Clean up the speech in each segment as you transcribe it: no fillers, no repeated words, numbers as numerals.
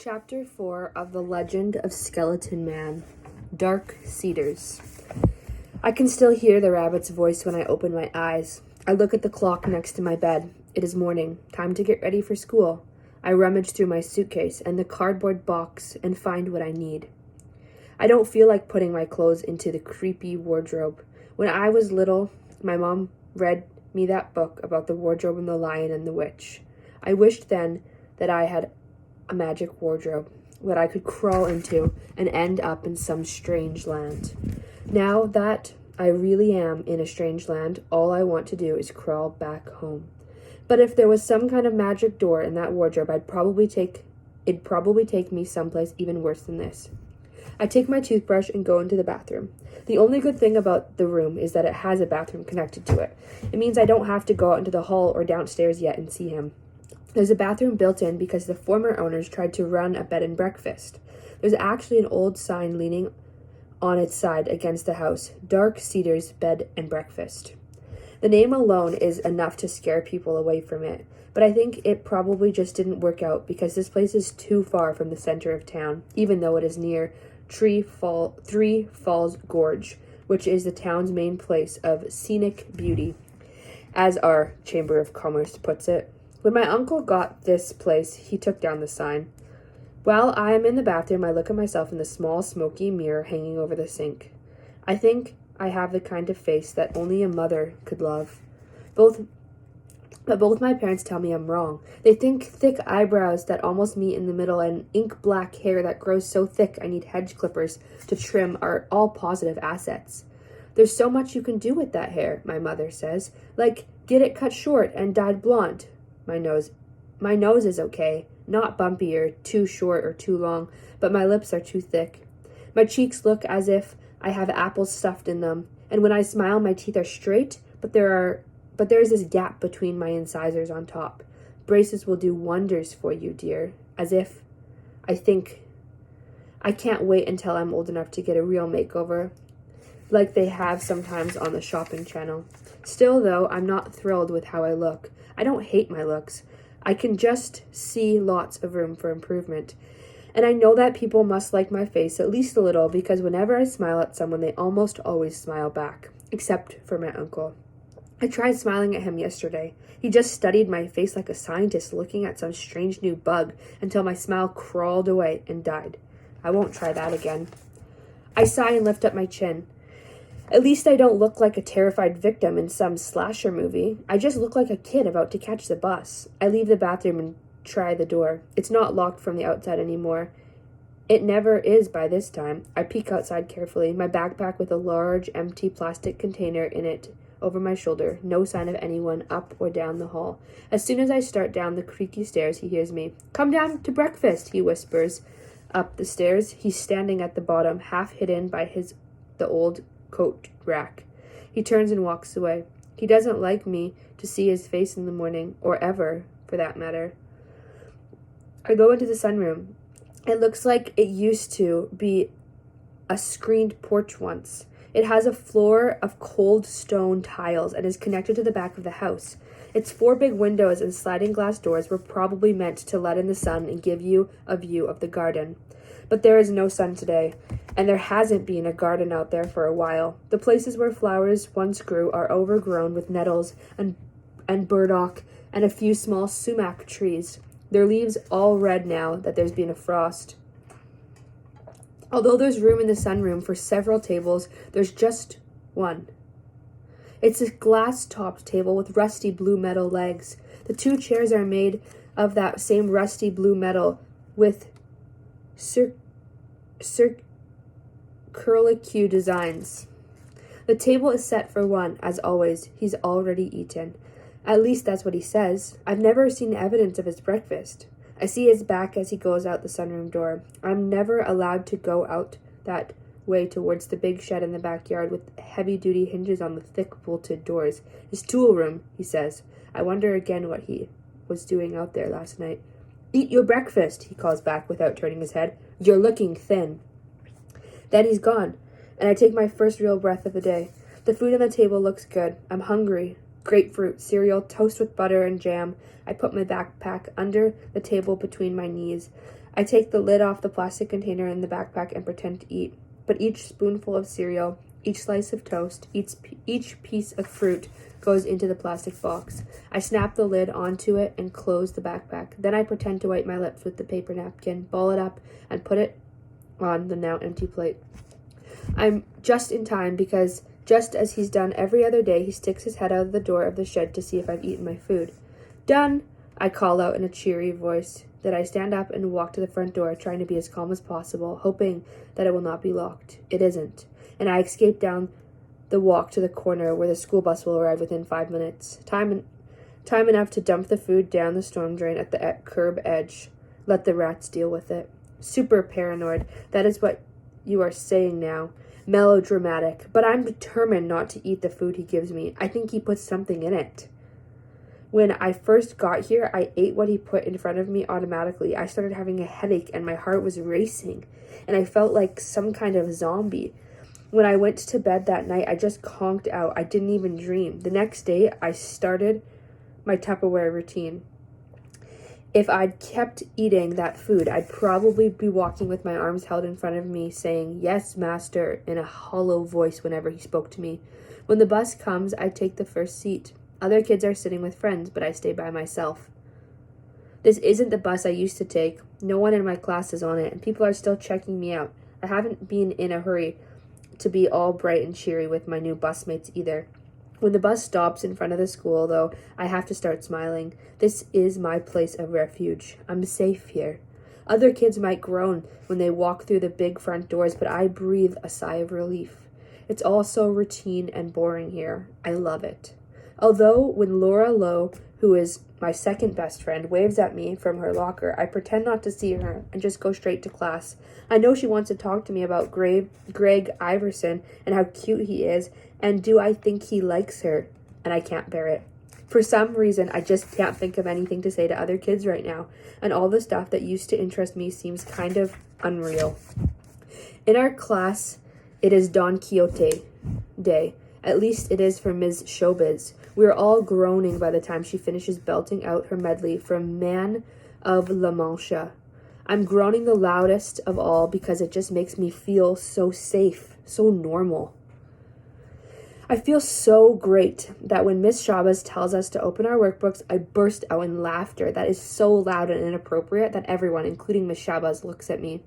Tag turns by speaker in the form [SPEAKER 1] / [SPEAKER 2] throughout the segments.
[SPEAKER 1] Chapter 4 of The Legend of Skeleton Man, Dark Cedars. I can still hear the rabbit's voice when I open my eyes. I look at the clock next to my bed. It is morning, time to get ready for school. I rummage through my suitcase and the cardboard box and find what I need. I don't feel like putting my clothes into the creepy wardrobe. When I was little, my mom read me that book about the wardrobe and the lion and the witch. I wished then that I had a magic wardrobe that I could crawl into and end up in some strange land. Now that I really am in a strange land, all I want to do is crawl back home. But if there was some kind of magic door in that wardrobe, it'd probably take me someplace even worse than this. I take my toothbrush and go into the bathroom. The only good thing about the room is that it has a bathroom connected to it. It means I don't have to go out into the hall or downstairs yet and see him. There's a bathroom built in because the former owners tried to run a bed and breakfast. There's actually an old sign leaning on its side against the house, Dark Cedars Bed and Breakfast. The name alone is enough to scare people away from it, but I think it probably just didn't work out because this place is too far from the center of town, even though it is near Three Falls Gorge, which is the town's main place of scenic beauty, as our Chamber of Commerce puts it. When my uncle got this place, he took down the sign. While I am in the bathroom, I look at myself in the small, smoky mirror hanging over the sink. I think I have the kind of face that only a mother could love. But both my parents tell me I'm wrong. They think thick eyebrows that almost meet in the middle and ink black hair that grows so thick I need hedge clippers to trim are all positive assets. There's so much you can do with that hair, my mother says, like get it cut short and dyed blonde. My nose is okay, not bumpy or too short or too long, but my lips are too thick. My cheeks look as if I have apples stuffed in them, and when I smile my teeth are straight, but there is this gap between my incisors on top. Braces will do wonders for you, dear, as if I think I can't wait until I'm old enough to get a real makeover, like they have sometimes on the shopping channel. Still, though, I'm not thrilled with how I look. I don't hate my looks. I can just see lots of room for improvement. And I know that people must like my face at least a little because whenever I smile at someone, they almost always smile back, except for my uncle. I tried smiling at him yesterday. He just studied my face like a scientist looking at some strange new bug until my smile crawled away and died. I won't try that again. I sigh and lift up my chin. At least I don't look like a terrified victim in some slasher movie. I just look like a kid about to catch the bus. I leave the bathroom and try the door. It's not locked from the outside anymore. It never is by this time. I peek outside carefully, my backpack with a large empty plastic container in it over my shoulder. No sign of anyone up or down the hall. As soon as I start down the creaky stairs, he hears me. "Come down to breakfast," he whispers. Up the stairs, he's standing at the bottom, half hidden by the old coat rack. He turns and walks away. He doesn't like me to see his face in the morning, or ever, for that matter. I go into the sunroom. It looks like it used to be a screened porch once. It has a floor of cold stone tiles and is connected to the back of the house. Its 4 big windows and sliding glass doors were probably meant to let in the sun and give you a view of the garden. But there is no sun today, and there hasn't been a garden out there for a while. The places where flowers once grew are overgrown with nettles and burdock and a few small sumac trees. Their leaves all red now that there's been a frost. Although there's room in the sunroom for several tables, there's just one. It's a glass-topped table with rusty blue metal legs. The 2 chairs are made of that same rusty blue metal with curlicue designs. The table is set for one, as always. He's already eaten. At least that's what he says. I've never seen evidence of his breakfast. I see his back as he goes out the sunroom door. I'm never allowed to go out that way towards the big shed in the backyard with heavy-duty hinges on the thick bolted doors. His tool room, he says. I wonder again what he was doing out there last night. "Eat your breakfast," he calls back without turning his head. "You're looking thin." Then he's gone, and I take my first real breath of the day. The food on the table looks good. I'm hungry. grapefruit, cereal, toast with butter and jam. I put my backpack under the table between my knees. I take the lid off the plastic container in the backpack and pretend to eat. But each spoonful of cereal, each slice of toast, each piece of fruit goes into the plastic box. I snap the lid onto it and close the backpack. Then I pretend to wipe my lips with the paper napkin, ball it up, and put it on the now empty plate. I'm just in time because just as he's done every other day, he sticks his head out of the door of the shed to see if I've eaten my food. Done, I call out in a cheery voice. Then I stand up and walk to the front door, trying to be as calm as possible, hoping that it will not be locked. It isn't, and I escape down the walk to the corner where the school bus will arrive within 5 minutes. Time enough to dump the food down the storm drain at the curb edge. Let the rats deal with it. Super paranoid. That is what you are saying now. Melodramatic. But I'm determined not to eat the food he gives me. I think he puts something in it. When I first got here, I ate what he put in front of me automatically. I started having a headache and my heart was racing, and I felt like some kind of zombie. When I went to bed that night, I just conked out. I didn't even dream. The next day, I started my Tupperware routine. If I'd kept eating that food, I'd probably be walking with my arms held in front of me, saying, "Yes, master," in a hollow voice whenever he spoke to me. When the bus comes, I take the first seat. Other kids are sitting with friends, but I stay by myself. This isn't the bus I used to take. No one in my class is on it, and people are still checking me out. I haven't been in a hurry to be all bright and cheery with my new busmates either. When the bus stops in front of the school, though, I have to start smiling. This is my place of refuge. I'm safe here. Other kids might groan when they walk through the big front doors, but I breathe a sigh of relief. It's all so routine and boring here. I love it. Although when Laura Lowe, who is my second best friend, waves at me from her locker, I pretend not to see her and just go straight to class. I know she wants to talk to me about Greg Iverson and how cute he is, and do I think he likes her, and I can't bear it. For some reason, I just can't think of anything to say to other kids right now, and all the stuff that used to interest me seems kind of unreal. In our class, it is Don Quixote Day. At least it is for Ms. Showbiz. We are all groaning by the time she finishes belting out her medley from Man of La Mancha. I'm groaning the loudest of all because it just makes me feel so safe, so normal. I feel so great that when Miss Showbiz tells us to open our workbooks, I burst out in laughter that is so loud and inappropriate that everyone, including Miss Showbiz, looks at me.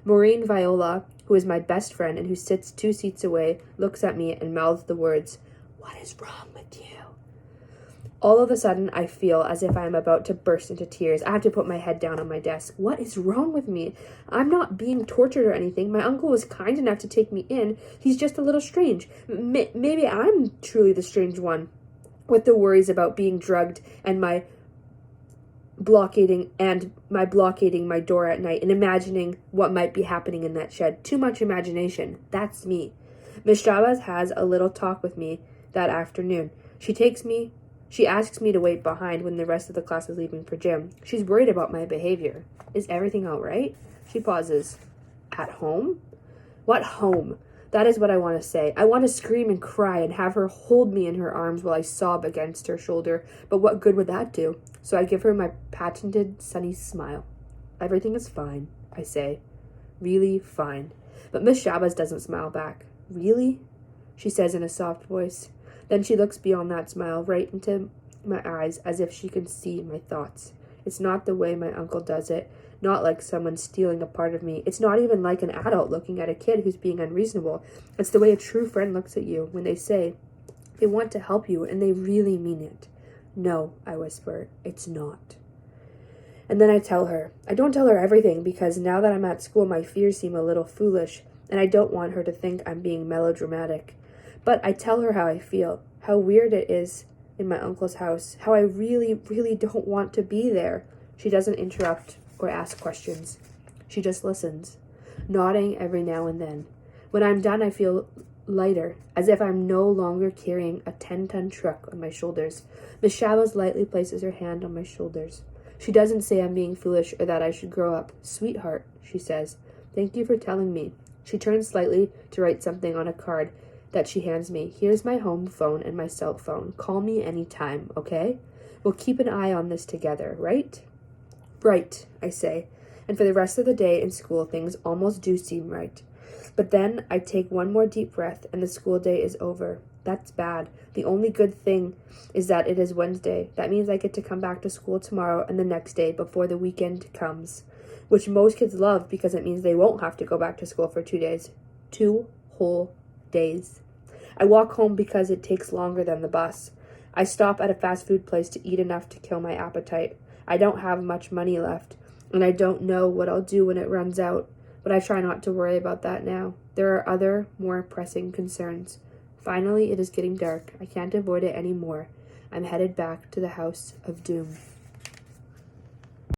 [SPEAKER 1] Maureen Viola, who is my best friend and who sits 2 seats away, looks at me and mouths the words, "What is wrong with you?" All of a sudden, I feel as if I am about to burst into tears. I have to put my head down on my desk. What is wrong with me? I'm not being tortured or anything. My uncle was kind enough to take me in. He's just a little strange. Maybe I'm truly the strange one, with the worries about being drugged and my blockading my door at night and imagining what might be happening in that shed. Too much imagination. That's me. Miss Chavez has a little talk with me that afternoon. She asks me to wait behind when the rest of the class is leaving for gym. She's worried about my behavior. Is everything all right? She pauses. At home? What home? That is what I want to say. I want to scream and cry and have her hold me in her arms while I sob against her shoulder. But what good would that do? So I give her my patented sunny smile. Everything is fine, I say. Really fine. But Miss Shabazz doesn't smile back. Really? She says in a soft voice. Then she looks beyond that smile right into my eyes as if she can see my thoughts. It's not the way my uncle does it. Not like someone stealing a part of me. It's not even like an adult looking at a kid who's being unreasonable. It's the way a true friend looks at you when they say they want to help you and they really mean it. No, I whisper, it's not. And then I tell her. I don't tell her everything because now that I'm at school, my fears seem a little foolish, and I don't want her to think I'm being melodramatic. But I tell her how I feel, how weird it is in my uncle's house, how I really, really don't want to be there. She doesn't interrupt or ask questions. She just listens, nodding every now and then. When I'm done, I feel lighter, as if I'm no longer carrying a 10-ton truck on my shoulders. Miss Shabazz lightly places her hand on my shoulders. She doesn't say I'm being foolish or that I should grow up. Sweetheart, she says, thank you for telling me. She turns slightly to write something on a card, that she hands me. Here's my home phone and my cell phone. Call me anytime, okay? We'll keep an eye on this together, right? Right, I say. And for the rest of the day in school, things almost do seem right. But then I take one more deep breath and the school day is over. That's bad. The only good thing is that it is Wednesday. That means I get to come back to school tomorrow and the next day before the weekend comes, which most kids love because it means they won't have to go back to school for 2 days. 2 whole days. I walk home because it takes longer than the bus. I stop at a fast food place to eat enough to kill my appetite. I don't have much money left, and I don't know what I'll do when it runs out, but I try not to worry about that now. There are other, more pressing concerns. Finally, it is getting dark. I can't avoid it anymore. I'm headed back to the House of Doom.